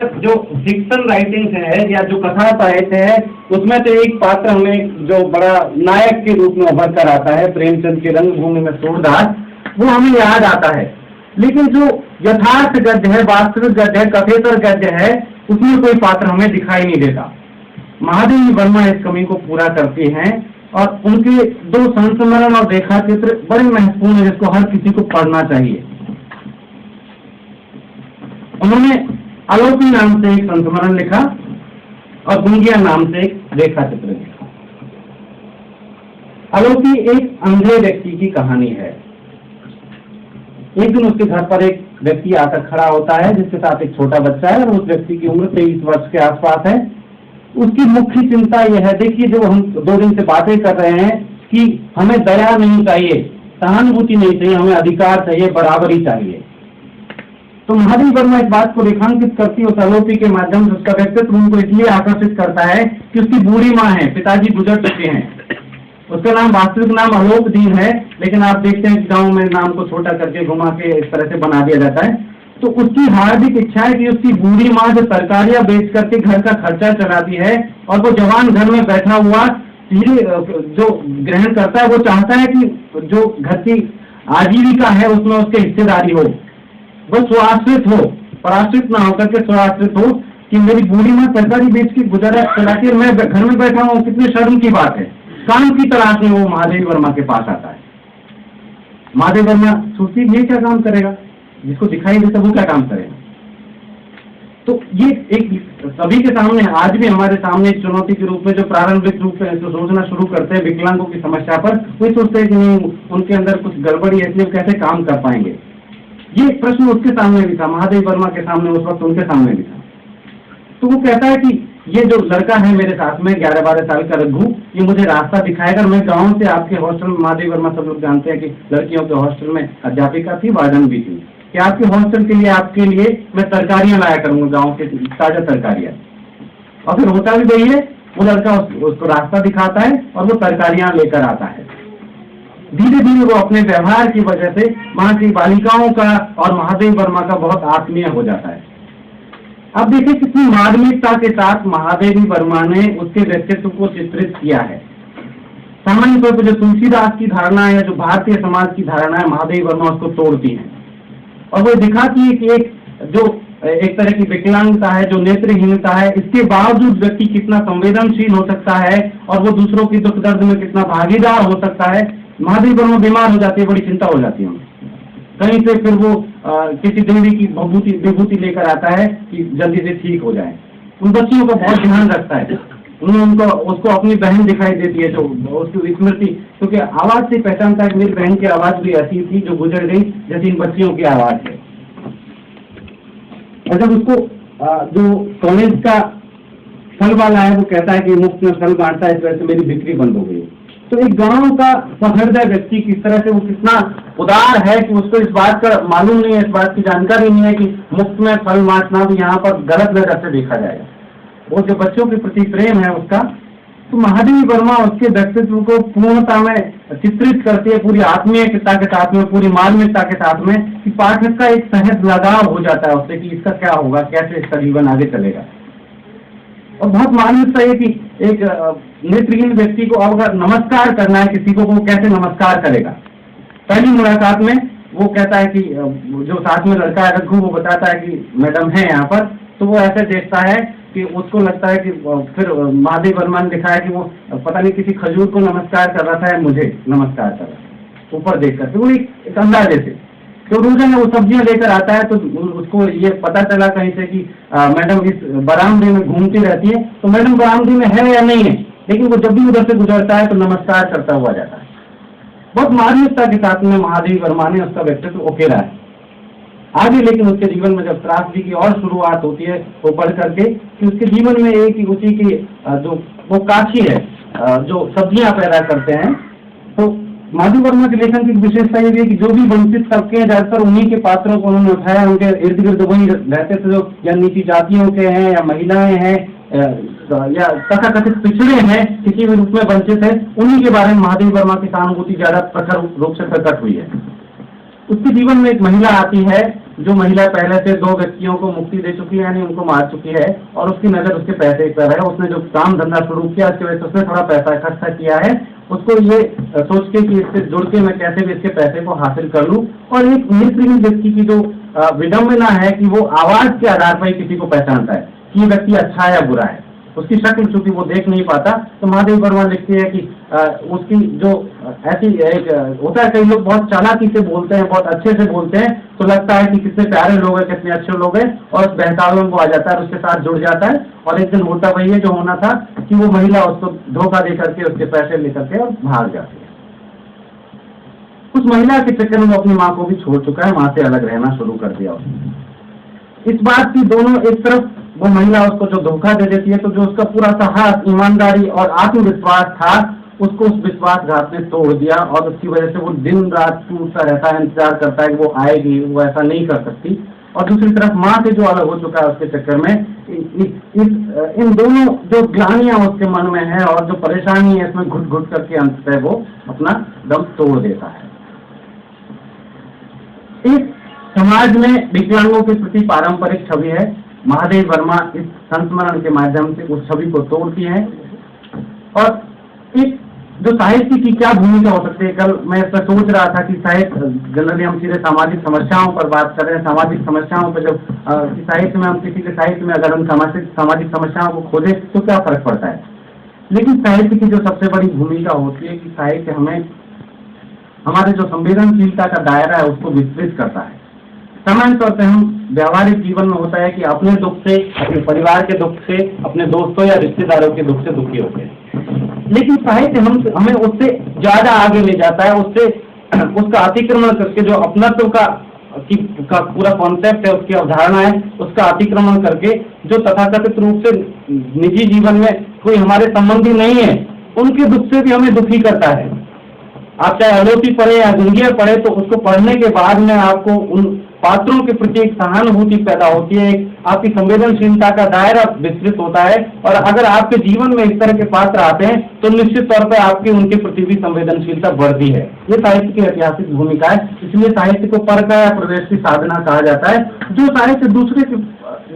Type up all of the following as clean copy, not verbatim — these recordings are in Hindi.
जो फिक्शन राइटिंग्स है या जो कथा साहित्य है, उसमें तो एक पात्र हमें जो बड़ा नायक के रूप में उभर कर आता है, प्रेमचंद की रंगभूमि में सूरदास, वो हमें याद आता है। लेकिन जो यथार्थ गद्य है, वास्तविक गद्य है, कथेतर गद्य है, उसमें कोई पात्र हमें दिखाई नहीं देता। महादेवी वर्मा इस कमी को पूरा करती हैं और उनके दो संस्मरण और रेखा चित्र बड़े महत्वपूर्ण है, जिसको हर किसी को पढ़ना चाहिए। उन्होंने आलोकी नाम से एक संस्मरण लिखा और गुंगिया नाम से एक रेखा चित्र लिखा। आलोकी एक अंधे व्यक्ति की कहानी है। एक दिन उसके घर पर एक व्यक्ति आकर खड़ा होता है, जिसके साथ एक छोटा बच्चा है और उस व्यक्ति की उम्र 23 वर्ष के आसपास है। उसकी मुख्य चिंता यह है, देखिए जो हम 2 दिन से बातें कर रहे हैं कि हमें दया नहीं चाहिए, सहानुभूति नहीं चाहिए, हमें अधिकार चाहिए, बराबरी चाहिए। तो महादेवी वर्मा इस बात को रेखांकित करती है उस आलोकी के माध्यम से। उसका व्यक्तित्व उनको इसलिए आकर्षित करता है कि उसकी बूढ़ी माँ है, पिताजी गुजर चुके हैं। उसका नाम वास्तविक नाम आलोक दीन है, लेकिन आप देखते हैं गांव में नाम को छोटा करके घुमा के इस तरह से बना दिया जाता है। तो उसकी हार्दिक इच्छा है कि उसकी बूढ़ी माँ जो तरकारियां बेच करके घर का खर्चा चलाती है और वो जवान घर में बैठा हुआ जो ग्रहण करता है, वो चाहता है कि जो घर की आजीविका है उसमें उसकी हिस्सेदारी हो, वो स्वाश्रित हो, पराश्रित ना होकर के स्वाश्रित हो, कि मेरी बूढ़ी माँ तरकारी बेच के गुजारा चलाती है, मैं घर में बैठा हूँ, कितनी शर्म की बात है। काम की तलाश में वो महादेवी वर्मा के पास आता है। महादेवी वर्मा सोचती ये क्या काम करेगा, जिसको दिखाई देता वो क्या काम करेगा। तो ये एक सभी के सामने, आज भी हमारे सामने एक चुनौती के रूप में जो प्रारंभिक रूप से जो सोचना शुरू करते हैं विकलांगों की समस्या पर, वो सोचते हैं कि नहीं उनके अंदर कुछ गड़बड़ी है, इसलिए कैसे काम कर पाएंगे। ये प्रश्न उसके सामने भी था, महादेवी वर्मा के सामने, उस वक्त उनके सामने भी था। तो वो कहता है कि ये जो लड़का है मेरे साथ में 11-12 साल का रघु, ये मुझे रास्ता दिखाएगा। मैं गांव से आपके हॉस्टल में, महादेवी वर्मा सब लोग जानते हैं कि लड़कियों के हॉस्टल में अध्यापिका थी, वार्डन भी थी, कि आपके हॉस्टल के लिए, आपके लिए मैं तरकारियां लाया करूंगा, गाँव के ताजा तरकारियां। और फिर होता भी वही है, वो लड़का उसको रास्ता दिखाता है और वो तरकारियां लेकर आता है। धीरे धीरे वो अपने व्यवहार की वजह से वहां की बालिकाओं का और महादेवी वर्मा का बहुत आत्मीय हो जाता है। अब देखिए कितनी मार्मिकता के साथ महादेवी वर्मा ने उसके व्यक्तित्व को चित्रित किया है। सामान्य तौर पर जो तुलसीदास की धारणा है, जो भारतीय समाज की धारणा है, महादेवी वर्मा उसको तोड़ती है और वो दिखाती है कि एक तरह की विकलांगता है, जो नेत्रहीनता है, इसके बावजूद व्यक्ति कितना संवेदनशील हो सकता है और वो दूसरों की दुख दर्द में कितना भागीदार हो सकता है। महादेवी वर्मा बीमार हो जाती है, बड़ी चिंता हो जाती है, कहीं से फिर वो किसी देवी की विभूति लेकर आता है कि जल्दी से ठीक हो जाए। उन बच्चियों का बहुत ध्यान रखता है। उसको अपनी बहन दिखाई देती है, जो उसकी स्मृति, क्योंकि आवाज से पहचानता है कि मेरी बहन की आवाज भी ऐसी थी जो गुजर गई जैसे इन बच्चियों की आवाज है। और जब उसको जो कॉलेज का फल वाला है वो कहता है कि मुफ्त में फल बांटता है, इस वजह से मेरी बिक्री बंद हो गई। तो एक गांव का सहृदय व्यक्ति किस तरह से वो कितना उदार है कि उसको इस बात का मालूम नहीं है, इस बात की जानकारी नहीं है कि मुफ्त में फल बांटना भी यहाँ पर गलत नजर से देखा जाएगा। वो जो बच्चों के प्रति प्रेम है उसका, तो महादेवी वर्मा उसके व्यक्तित्व को पूर्णता में चित्रित करती है, पूरी आत्मीयता के साथ में, पूरी मार्मिकता के साथ में, कि पाठक का एक सहज लगाव हो जाता है उससे कि इसका क्या होगा, कैसे इसका जीवन आगे चलेगा। और बहुत मार्मिकता है कि एक नेत्रहीन व्यक्ति को अगर नमस्कार करना है किसी को, वो कैसे नमस्कार करेगा। पहली मुलाकात में वो कहता है कि जो साथ में लड़का है रघु, वो बताता है कि मैडम है यहाँ पर, तो वो ऐसे देखता है कि उसको लगता है कि फिर महादेवी वर्मा ने दिखाया कि वो पता नहीं किसी खजूर को नमस्कार कर रहा था या मुझे नमस्कार कर रहा था, ऊपर देख कर। वो एक अंदाजे से तो रोजाना वो सब्जियां लेकर आता है, तो उसको ये पता चला कहीं से कि मैडम इस बरामदे में घूमती रहती है, तो मैडम बरामदे में है या नहीं है, लेकिन वो जब भी उधर से गुजरता है तो नमस्कार करता हुआ जाता है। बहुत मार्मिकता के साथ में महादेवी वर्मा ने उसका व्यक्तित्व उकेरा है आगे। लेकिन उसके जीवन में जब त्रासदी की और शुरुआत होती है वो बढ़ करके कि उसके जीवन में एक उसी की जो वो काशी है, जो सब्जियां पैदा करते हैं, तो महादेवी वर्मा के लेखन की विशेषता ये भी है कि जो भी वंचित तबके हैं, ज्यादातर उन्हीं के पात्रों को उन्होंने उठाया। उनके इर्द गिर्द वही रहते थे जो या नीची जातियों के हैं या महिलाएं हैं या तथाकथित पिछड़े हैं, किसी भी रूप में वंचित है, उन्हीं के बारे में महादेवी वर्मा की सहानुभूति ज्यादा प्रखर रूप से प्रकट हुई है। उसके जीवन में एक महिला आती है जो महिला पहले से 2 व्यक्तियों को मुक्ति दे चुकी है, यानी उनको मार चुकी है, और उसकी नजर उसके पैसे पर है, उसने जो काम धंधा शुरू किया उसकी वजह से उसने थोड़ा पैसा इकट्ठा किया है, उसको ये सोच के कि इससे जुड़ के मैं कैसे भी इसके पैसे को हासिल कर लूं। और एक नेत्रहीन व्यक्ति की जो विडम्बना है कि वो आवाज के आधार पर किसी को पहचानता है कि ये व्यक्ति अच्छा है या बुरा है, उसकी शक्ल चूंकि वो देख नहीं पाता। तो महादेव वर्मा लिखती है कि उसकी जो ऐसी एक होता है, कई लोग बहुत चालाकी से बोलते हैं, बहुत अच्छे से बोलते हैं, तो लगता है कि कितने प्यारे लोग हैं, कितने अच्छे लोग हैं, और उस बहकावे में वो आ जाता है, उसके साथ जुड़ जाता है, और एक दिन होता वही है जो होना था कि वो महिला उसको धोखा दे करके उसके पैसे लेकर के और भाग जाती है। उस महिला के चक्कर में वो अपनी माँ को भी छोड़ चुका है, माँ से अलग रहना शुरू कर दिया उसने। इस बात की दोनों, एक तरफ वो महिला उसको जो धोखा दे देती है, तो जो उसका पूरा साहस, ईमानदारी और आत्मविश्वास था, उसको उस विश्वासघात ने तोड़ दिया, और उसकी वजह से वो दिन रात टूटता रहता है, इंतजार करता है कि वो आएगी, वो ऐसा नहीं कर सकती। और दूसरी तरफ माँ से जो अलग हो चुका है उसके चक्कर में, इन दोनों जो ग्लानियां उसके मन में है और जो परेशानी है, इसमें घुट घुट करके अंततः वो अपना दम तोड़ देता है। इस समाज में विकलांगों के प्रति पारंपरिक छवि है, महादेव वर्मा इस संस्मरण के माध्यम से उस छवि को तोड़ती है। और एक जो साहित्य की क्या भूमिका हो सकती है, कल मैं इस पर सोच रहा था कि साहित्य, जनरली हम सीधे सामाजिक समस्याओं पर बात कर रहे हैं, सामाजिक समस्याओं पर जब साहित्य में, हम किसी के साहित्य में अगर हम सामाजिक समस्याओं को खोजें तो क्या फर्क पड़ता है। लेकिन साहित्य की जो सबसे बड़ी भूमिका होती है कि साहित्य हमें हमारे जो संवेदनशीलता का दायरा है उसको विस्तृत करता है। सामान्य तौर पर हम व्यावहारिक जीवन में होता है कि अपने दुख से, अपने परिवार के दुख से, अपने दोस्तों या रिश्तेदारों के दुख से दुखी होते हैं, लेकिन साहित्य हमें उससे ज्यादा आगे ले जाता है, उससे उसका अतिक्रमण करके जो अपनत्व का पूरा कॉन्सेप्ट है, उसकी अवधारणा है, उसका अतिक्रमण करके जो तथाकथित रूप से निजी जीवन में कोई हमारे संबंधी नहीं है, उनके दुख से भी हमें दुखी करता है। आप चाहे अलोपी पढ़े या गुंगिया पढ़े, तो उसको पढ़ने के बाद में आपको उन पात्रों के प्रति एक सहानुभूति पैदा होती है, आपकी संवेदनशीलता का दायरा विस्तृत होता है, और अगर आपके जीवन में इस तरह के पात्र आते हैं तो निश्चित तौर पर आपकी उनके प्रति भी संवेदनशीलता बढ़ती है। ये साहित्य की ऐतिहासिक भूमिका है, इसलिए साहित्य को परकाया प्रवेश की साधना कहा जाता है। जो साहित्य दूसरे के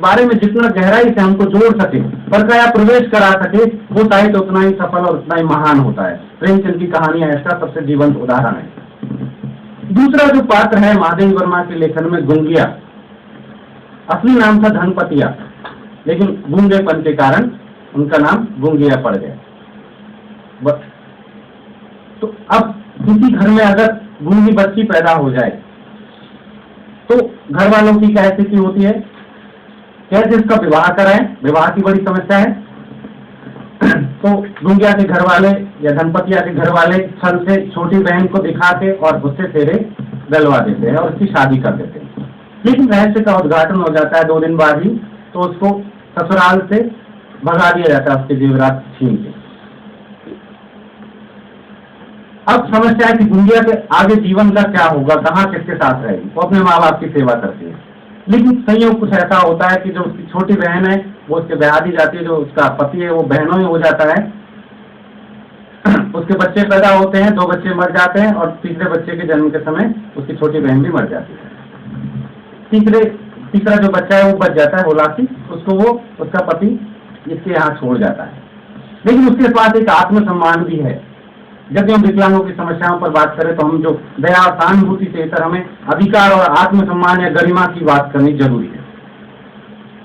बारे में जितना गहराई से हमको जोड़ सके, परकाया प्रवेश करा सके, वो साहित्य उतना ही सफल और उतना ही महान होता है। प्रेमचंद की कहानियां इसका सबसे जीवंत उदाहरण है। दूसरा जो पात्र है महादेव वर्मा के लेखन में, गुंगिया, असली नाम था धनपतिया, लेकिन गूंगेपन के कारण उनका नाम गुंगिया पड़ गया। तो अब किसी घर में अगर गूंगी बच्ची पैदा हो जाए तो घर वालों की क्या स्थिति होती है, कैसे इसका विवाह कराएं, विवाह की बड़ी समस्या है। तो गुंगिया के घर वाले या धनपतिया के घर वाले छल से छोटी बहन को दिखा के और उससे फेरे डलवा देते हैं और उसकी शादी कर देते हैं। लेकिन रहस्य का उद्घाटन हो जाता है 2 दिन बाद ही, तो उसको ससुराल से भगा दिया जाता है, उसके जेवरात छीन के। अब समस्या है कि गुंगिया के आगे जीवन का क्या होगा, कहाँ किसके साथ रहेगी। वो अपने माँ बाप की सेवा करती है, लेकिन संयोग कुछ ऐसा होता है कि जो उसकी छोटी बहन है वो उसके ब्याह दी जाती है, जो उसका पति है वो बहनों ही हो जाता है। उसके बच्चे पैदा होते हैं, 2 बच्चे मर जाते हैं, और तीसरे बच्चे के जन्म के समय उसकी छोटी बहन भी मर जाती है। तीसरा जो बच्चा है वो बच जाता है, होलासी, उसको वो उसका पति इसके यहाँ छोड़ जाता है। लेकिन उसके पास एक आत्मसम्मान भी है। जब हम विकलांगों की समस्याओं पर बात करें तो हम जो दया और सहानुभूति से इतर हमें अधिकार और आत्मसम्मान या गरिमा की बात करनी जरूरी है।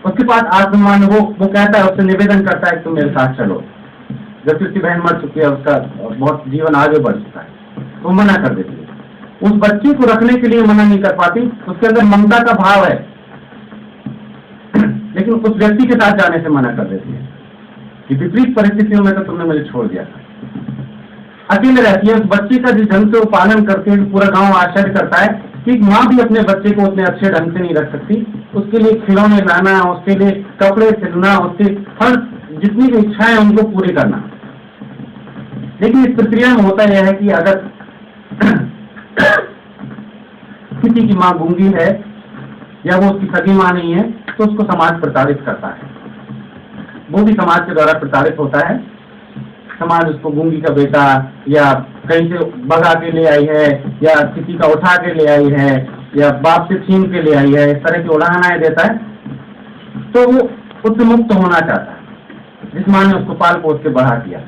उसके पास आत्मसम्मान, वो कहता है, उससे निवेदन करता है कि तुम मेरे साथ चलो। जब उसकी बहन मर चुकी है, उसका बहुत जीवन आगे बढ़ चुका है, वो मना कर देती है। उस बच्ची को रखने के लिए मना नहीं कर पाती, उसके अंदर ममता का भाव है, लेकिन उस व्यक्ति के साथ जाने से मना कर देती है कि विपरीत परिस्थितियों में तो तुमने मुझे छोड़ दिया था। अकेले रहती है। उस बच्चे का जिस ढंग से वो पालन करते हैं, पूरा गांव आश्चर्य करता है कि माँ भी अपने बच्चे को उतने अच्छे ढंग से नहीं रख सकती। उसके लिए खिलौने लाना, उसके लिए कपड़े सिलना, उसके हर जितनी भी इच्छाएं उनको पूरी करना। लेकिन इस प्रक्रिया में होता यह है कि अगर किसी की माँ गूंगी है या वो उसकी सगी माँ नहीं है, तो उसको समाज प्रताड़ित करता है, वो भी समाज के द्वारा प्रताड़ित होता है। समाज उसको गूंगी का बेटा या कहीं से भगा के ले आई है या किसी का उठा के ले आई है या बाप से छीन के ले आई है, इस तरह की उड़ानाएं देता है, तो वो उससे मुक्त होना चाहता है जिस माँ ने उसको पाल पोस के बढ़ा दिया।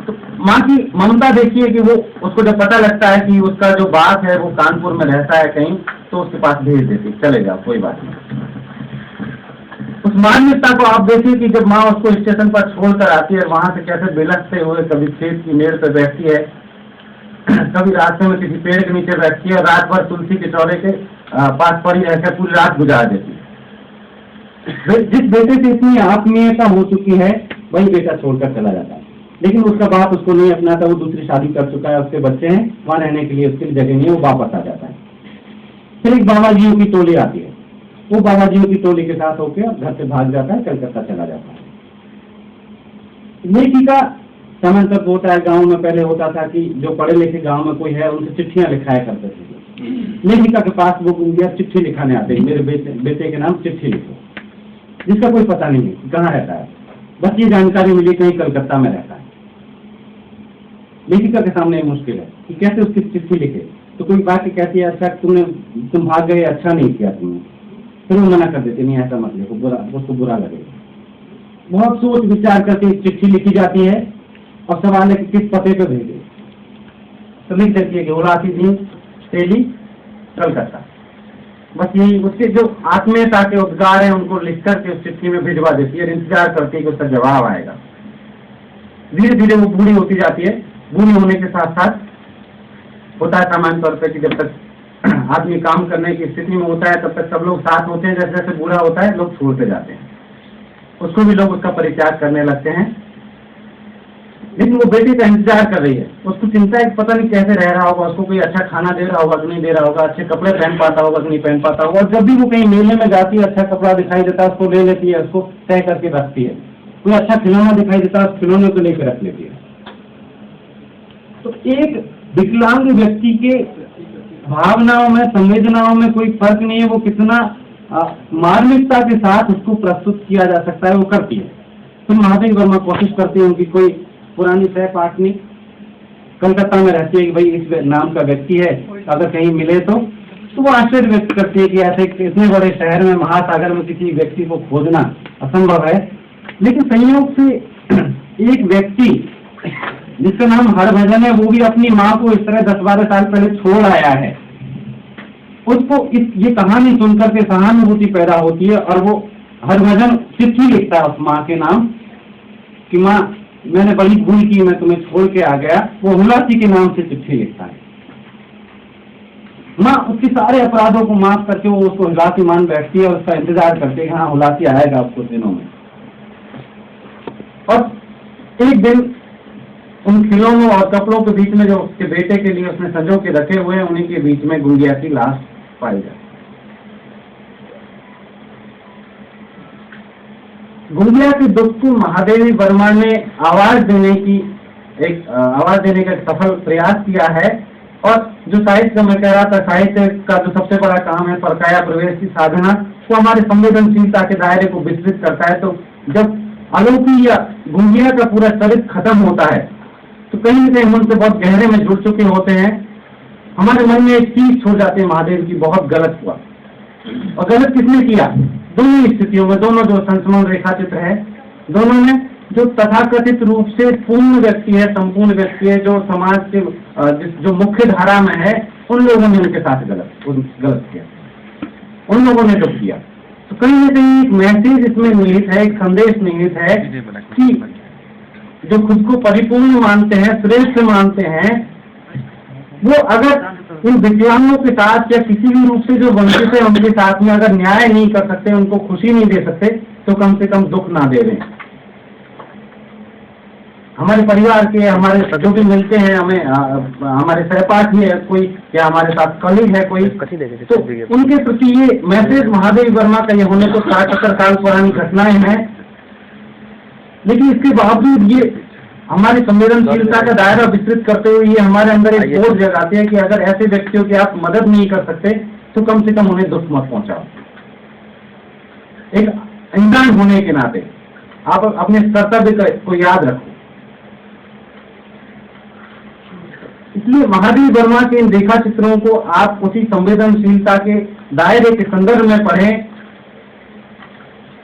तो माँ की ममता देखिए कि वो उसको जब पता लगता है कि उसका जो बाप है वो कानपुर में रहता है कहीं, तो उसके पास भेज देती, चले जाओ कोई बात नहीं। उस मानवीयता को आप देखिए कि जब माँ उसको स्टेशन पर छोड़कर आती है, वहां से कैसे बिलखते हुए कभी खेत की मेड़ पर बैठती है, कभी रास्ते में किसी पेड़ के नीचे बैठती है, और रात भर तुलसी के चौड़े के पास पड़ी रहकर पूरी रात गुजार देती है। जिस बेटे से इतनी आत्मीयता हो चुकी है वही बेटा छोड़कर चला जाता है, लेकिन उसका बाप उसको नहीं अपनाता, वो दूसरी शादी कर चुका है, उसके बच्चे हैं, वहां रहने के लिए उसके लिए जगह नहीं है, वो वापस आ जाता है। फिर एक बाबा जियों की टोली आती है, वो बाबा जियों की टोली के साथ होकर घर से भाग जाता है, कलकत्ता चला जाता है। नेकी का समय तक होता है। गांव में पहले होता था कि जो पढ़े लिखे गांव में कोई है उनसे चिट्ठियां लिखाया करते थे। लेखिका के पास वो गया, चिट्ठी लिखाने आते हैं, मेरे बेटे के नाम चिट्ठी लिखो, जिसका कोई पता नहीं है कहाँ रहता है, बस ये जानकारी मिली कहीं कलकत्ता में रहता है। लेखिका के सामने ये मुश्किल है कि कैसे उसकी चिट्ठी लिखे, तो कोई बात कहती है अच्छा तुम भाग गए, अच्छा नहीं किया तुमने, फिर वो मना कर देते, नहीं ऐसा मत लिखो, उसको बुरा लगेगा। बहुत सोच विचार करके चिट्ठी लिखी जाती है और सवाल है कि किस पते पे भेजे, तो लिख देती है कि उलासी जी तेली कलकत्ता। बस यही उसके जो आत्मीयता के उद्गार हैं उनको लिख करके उस चिट्ठी में भिजवा देती है, इंतजार करती है कि उसका जवाब आएगा। धीरे धीरे वो बूढ़ी होती जाती है। बूढ़ी होने के साथ साथ होता है सामान्य तौर पर कि जब तक आदमी काम करने की स्थिति में होता है तब तक सब लोग साथ होते हैं, जैसे जैसे बूढ़ा होता है लोग छोड़ते जाते हैं, उसको भी लोग उसका परित्याग करने लगते हैं। लेकिन वो बेटी का इंतजार कर रही है, उसको चिंता है पता नहीं कैसे रह रहा होगा, उसको कोई अच्छा खाना दे रहा होगा कि नहीं दे रहा होगा, अच्छे कपड़े पहन पाता होगा कि नहीं पहन पाता होगा। और जब भी वो कहीं मेले में जाती है, अच्छा कपड़ा दिखाई देता है उसको ले लेती है, उसको तय करके रखती है। कोई अच्छा खिलौना दिखाई देता है उस खिलौने को लेकर रख लेती है। तो एक विकलांग व्यक्ति के भावनाओं में, संवेदनाओं में कोई फर्क नहीं है, वो कितना मार्मिकता के साथ उसको प्रस्तुत किया जा सकता है वो करती है। तो महादेवी वर्मा कोशिश करती है, उनकी कोई पुरानी सहपाठनी कलकत्ता में रहती है कि भाई इस नाम का व्यक्ति है, अगर कहीं मिले तो वो आश्चर्य व्यक्त करती है कि ऐसे इतने बड़े शहर में, महासागर में किसी व्यक्ति को खोजना असंभव है। लेकिन संयोग से एक व्यक्ति जिसका नाम हरभजन है, वो भी अपनी माँ को इस तरह 10-12 साल पहले छोड़ आया है। उसको ये कहानी सुनकर के सहानुभूति पैदा होती है और वो हरभजन चिट्ठी लिखता है उस माँ के नाम कि माँ मैंने बड़ी भूल की, मैं तुम्हें छोड़ के आ गया। वो हुलासी के नाम से चिट्ठी लिखता है। माँ उसके सारे अपराधों को माफ करके वो उसको हुलासी मान बैठती है और उसका इंतजार करते हैं हाँ हुलासी आएगा अब कुछ दिनों में। और एक दिन उन खिलौनों और कपड़ों के बीच में जो उसके बेटे के लिए उसने संजो के रखे हुए हैं, उन्हीं के बीच में गुंगिया की लाश पाई जाती। गुंगिया के दुख को महादेवी वर्मा ने आवाज देने का एक सफल प्रयास किया है। और जो साहित्य का मैं कह रहा था, साहित्य का जो सबसे बड़ा काम है परकाया प्रवेश की साधना, वो हमारे संवेदनशीलता के दायरे को विस्तृत करता है। तो जब अलौकिक या गुंगिया का पूरा चरित्र खत्म होता है तो कहीं न कहीं हम उनसे बहुत गहरे में जुड़ चुके होते हैं। हमारे मन में एक चीज छोड़ जाती है महादेव की, बहुत गलत हुआ। और गलत किसने किया? दोनों स्थितियों में, दोनों जो संस्मरण रेखा चित्र है, दोनों में जो तथाकथित रूप से पूर्ण व्यक्ति है, संपूर्ण व्यक्ति है, जो समाज के जो मुख्य धारा में है, उन लोगों ने उनके साथ गलत किया, उन लोगों ने जो किया। तो कहीं न कहीं एक मैसेज इसमें निहित है, एक संदेश निहित है कि जो खुद को परिपूर्ण मानते हैं, श्रेष्ठ मानते हैं, वो अगर इन विकलांगों के साथ या किसी भी रूप से जो वंचित है उनके साथ में अगर न्याय नहीं कर सकते, उनको खुशी नहीं दे सकते, तो कम से कम दुख ना दे दें। हमारे परिवार के, हमारे जो भी मिलते हैं, हमें हमारे सहपाठी है कोई या हमारे साथ कलीग है कोई, तो उनके प्रति ये मैसेज महादेवी वर्मा का ये होने को 60-70 साल पुरानी घटनाएं हैं। लेकिन इसके बावजूद ये हमारी संवेदनशीलता का दायरा विस्तृत करते हुए ये हमारे अंदर एक बोझ जगाती है कि अगर ऐसे व्यक्तियों की आप मदद नहीं कर सकते तो कम से कम उन्हें दुख मत पहुंचाओ। एक इंसान होने के नाते आप अपने कर्तव्य को याद रखो। इसलिए महादेव वर्मा के इन रेखा चित्रों को आप उसी संवेदनशीलता के दायरे के संदर्भ में पढ़ें।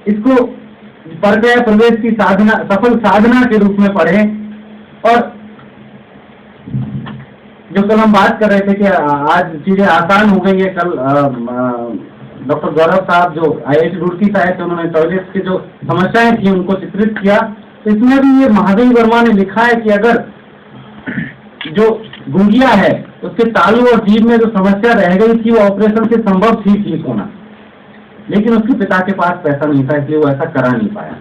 इसको परकाया प्रवेश की साधना, सफल साधना के रूप में पढ़ें। और जो कल हम बात कर रहे थे कि आज चीजें आसान हो गई है, कल डॉक्टर गौरव साहब जो IIT रुड़की से आए थे, उन्होंने टॉयलेट की जो समस्याएं थी उनको चित्रित किया। इसमें भी ये महादेव वर्मा ने लिखा है कि अगर जो गुंगिया है उसके तालू और जीभ में जो समस्या रह गई थी वो ऑपरेशन से संभव थी ठीक होना, लेकिन उसके पिता के पास पैसा नहीं था, इसलिए वो ऐसा करा नहीं पाया।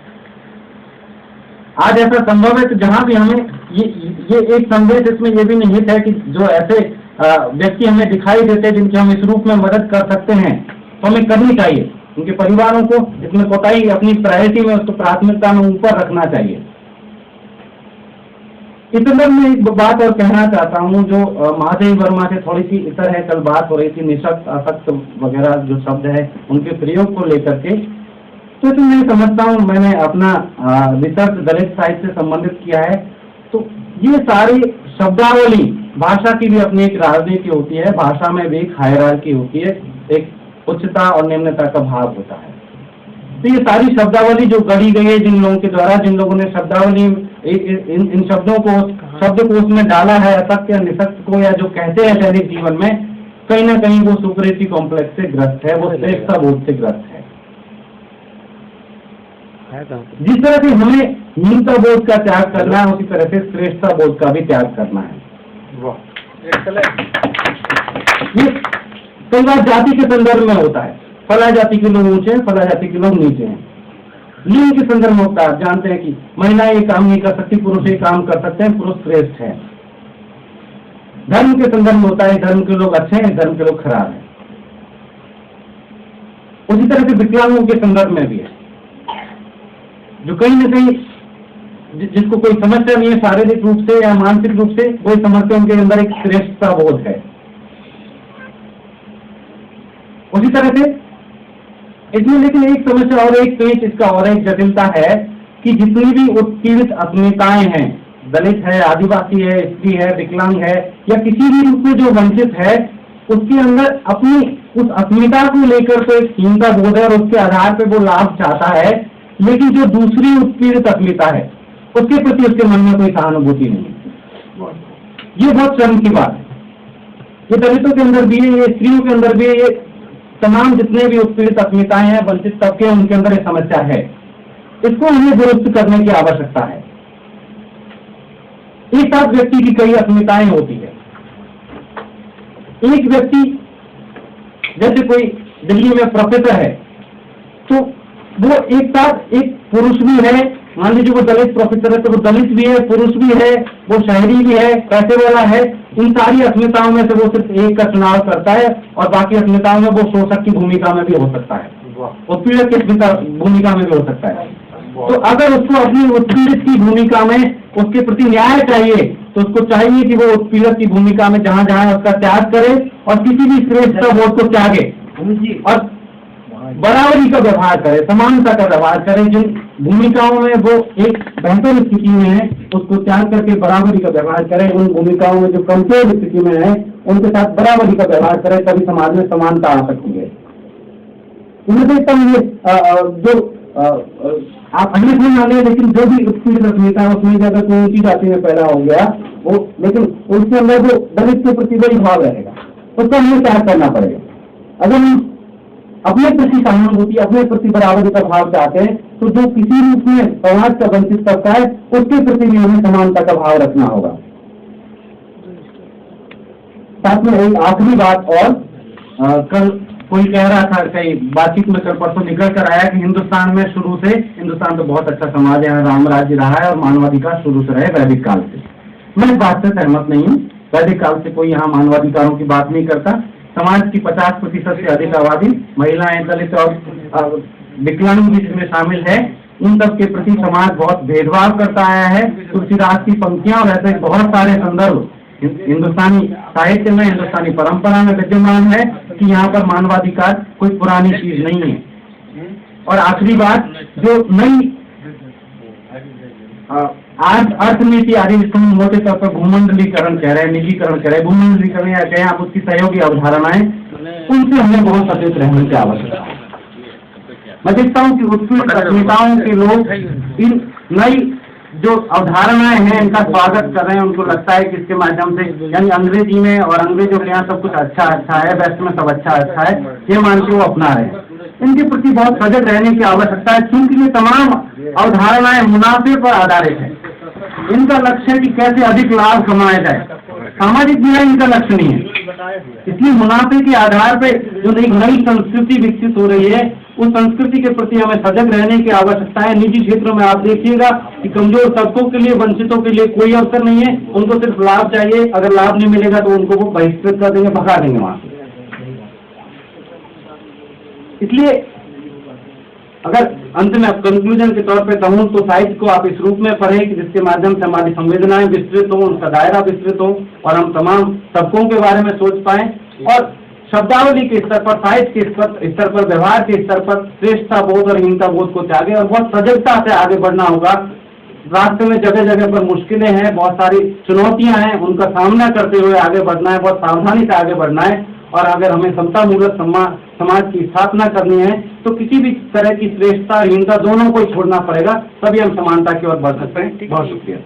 आज ऐसा संभव है। तो जहां भी हमें ये एक संदेश इसमें ये भी निहित है कि जो ऐसे व्यक्ति हमें दिखाई देते हैं जिनकी हम इस रूप में मदद कर सकते हैं तो हमें करनी चाहिए। उनके परिवारों को इसमें कोताही अपनी प्रायोरिटी में, उसको प्राथमिकता में ऊपर रखना चाहिए। इस संदर्भ में एक बात और कहना चाहता हूँ जो महादेव वर्मा से थोड़ी सी इतर है। कल बात हो रही थी निशक्त, असक्त वगैरह जो शब्द है उनके प्रयोग को लेकर के। तो मैं समझता हूँ, मैंने अपना रिसर्च दलित साहित्य से संबंधित किया है, तो ये सारी शब्दावली, भाषा की भी अपनी एक राजनीति होती है, भाषा में भी एक हायरार्की होती है, एक उच्चता और निम्नता का भाव होता है। तो ये सारी शब्दावली जो गढ़ी गई है जिन लोगों के द्वारा, जिन लोगों ने शब्दावली इन शब्दों को, शब्दकोश में डाला है, असत्य निसत्य को, या जो कहते हैं दैनिक जीवन में, कहीं ना कहीं वो सुपरिटी कॉम्प्लेक्स से ग्रस्त है, वो श्रेष्ठता बोध से ग्रस्त है। जिस तरह से हमें न्यूनता बोध का त्याग करना है, उसी तरह से श्रेष्ठता बोध का भी त्याग करना है। ये कई बार जाति के संदर्भ में होता है, फला जाति के लोग ऊंचे हैं, फला जाति के लोग नीचे हैं। लिंग के संदर्भ में होता है, आप जानते हैं कि महिला ये काम नहीं कर सकती, पुरुष ये काम कर सकते हैं, पुरुष श्रेष्ठ है। धर्म के संदर्भ में होता है, धर्म के लोग अच्छे हैं, धर्म के लोग खराब हैं। उसी तरह से विकलांगों के संदर्भ में भी है, जो कहीं न कहीं जिसको कोई समस्या नहीं है शारीरिक रूप से या मानसिक रूप से, कोई समस्या, उनके अंदर एक श्रेष्ठता बोध है। उसी तरह से इसमें लेकिन एक समस्या और एक पेच, इसका और एक जटिलता है कि जितनी भी उत्पीड़ित अस्मिताएं हैं, दलित है, आदिवासी है, स्त्री है, विकलांग है, या किसी भी रूप में जो वंचित है, उसके अंदर अपनी उस अस्मिता को लेकर तो एक हीनता बोध है और उसके आधार पर वो लाभ चाहता है, लेकिन जो दूसरी उत्पीड़ित अस्मिता है उसके प्रति उसके मन में कोई सहानुभूति नहीं है। ये बहुत शर्म की बात है। ये दलितों के अंदर भी है, ये स्त्रियों के अंदर भी है, ये तमाम जितने भी उत्पीड़ित अस्मिताएं हैं, वंचित तबके, उनके अंदर ये समस्या है। इसको हमें दुरुस्त करने की आवश्यकता है। एक साथ व्यक्ति की कई अस्मिताएं होती है। एक व्यक्ति जैसे कोई दिल्ली में प्रोफेसर है, तो वो एक साथ एक पुरुष भी है, मान लीजिए वो दलित प्रोफेसर है, तो वो दलित भी है, पुरुष भी है, वो शहरी भी है, पैसे वाला है। इन सारी अस्मिताओं में से वो सिर्फ एक का चुनाव करता है और बाकी अस्मिताओं में वो शोषक की भूमिका में भी हो सकता है, उत्पीड़क की भूमिका में भी हो सकता है। तो अगर उसको अपनी उत्पीड़ित की भूमिका में उसके प्रति न्याय चाहिए, तो उसको चाहिए कि वो उत्पीड़क की भूमिका में जहां जहां उसका त्याग करे और किसी भी श्रेष्ठता बोध को त्यागे और बराबरी का व्यवहार करे, समानता का व्यवहार करे। जिन भूमिकाओं में वो एक बेहतर स्थिति में है उसको त्याग करके बराबरी का व्यवहार करे। उन भूमिकाओं में जो कमजोर स्थिति में है उनके साथ बराबरी का व्यवहार करे, तभी समाज में समानता आ सकती है। मैं देखता हूँ जो आप अन्य नहीं माने, लेकिन जो भी उत्पीड़ित अस्मिता है उसमें ज्यादा कोई ऊंची जाति में पैदा हो गया वो, लेकिन उसके अंदर वो दलित के प्रति बड़ी भाव रहेगा, उसका हमें त्याग करना पड़ेगा। अगर हम अपने प्रति सहानुभूति, अपने प्रति बराबरी का भाव चाहते हैं, तो जो किसी रूप में समाज का वंचित करता है उसके प्रति भी हमें समानता का भाव रखना होगा। साथ में एक आखिरी बात और, कल कोई कह रहा था, कई बातचीत में कल परसों निकल कर आया कि हिंदुस्तान में शुरू से, हिंदुस्तान तो बहुत अच्छा समाज है, राम राज्य रहा है और मानवाधिकार शुरू से रहे वैदिक काल से। मैं इस बात से सहमत नहीं हूँ। वैदिक काल से कोई यहाँ मानवाधिकारों की बात नहीं करता। समाज की 50% से अधिक आबादी महिलाएं, दलित और विकलांग भी जिसमें शामिल है, उन सब के प्रति समाज बहुत भेदभाव करता आया है। तुलसीदास की पंक्तियां और ऐसे बहुत सारे संदर्भ हिंदुस्तानी साहित्य में, हिंदुस्तानी परंपरा में विद्यमान है कि यहाँ पर मानवाधिकार कोई पुरानी चीज नहीं है। और आखिरी बात, जो नई आज अर्थनीति आदि इसको हम मोटे तौर पर भूमंडलीकरण कह रहे हैं, निजीकरण कह रहे हैं, भूमंडलीकरण या कहें आप उसकी सहयोगी अवधारणाएं, उनसे हमें बहुत सचेत रहने की आवश्यकता है। मैं देखता हूँ कि उत्पीड़ित अस्मिताओं के लोग इन नई जो अवधारणाएं हैं इनका स्वागत कर रहे हैं। उनको लगता है कि इसके माध्यम से यानी अंग्रेजी में और अंग्रेजों के यहाँ सब कुछ अच्छा है, वेस्ट में सब अच्छा है, ये मान के वो अपना रहे हैं। इनके प्रति बहुत सजग रहने की आवश्यकता है, क्योंकि ये तमाम अवधारणाएं मुनाफे पर आधारित है। इनका लक्ष्य है कि कैसे अधिक लाभ कमाया जाए, सामाजिक न्याय इनका लक्ष्य नहीं है। इसलिए मुनाफे के आधार पर जो एक नई संस्कृति विकसित हो रही है, उस संस्कृति के प्रति हमें सजग रहने की आवश्यकता है। निजी क्षेत्रों में आप देखिएगा कि कमजोर तबकों के लिए, वंचितों के लिए कोई अवसर नहीं है, उनको सिर्फ लाभ चाहिए। अगर लाभ नहीं मिलेगा तो उनको वो बहिष्कृत कर देंगे, भगा देंगे वहां से। इसलिए अगर अंत में कंक्लूजन के तौर पे कहूँ तो साहित्य को आप इस रूप में पढ़ें कि जिसके माध्यम से हमारी संवेदनाएं विस्तृत हो, उनका दायरा विस्तृत हो और हम तमाम तबकों के बारे में सोच पाएं। और शब्दावली के स्तर पर, साहित्य के स्तर पर, व्यवहार के स्तर पर श्रेष्ठता बोध और हीनता बोध को त्यागे और बहुत सजगता से आगे बढ़ना होगा। रास्ते में जगह जगह पर मुश्किलें हैं, बहुत सारी चुनौतियां हैं, उनका सामना करते हुए आगे बढ़ना है, बहुत सावधानी से आगे बढ़ना है। और अगर हमें समतामूलक समाज की स्थापना करनी है तो किसी भी तरह की श्रेष्ठता हीनता दोनों को छोड़ना पड़ेगा, तभी हम समानता की ओर बढ़ सकते हैं। बहुत शुक्रिया।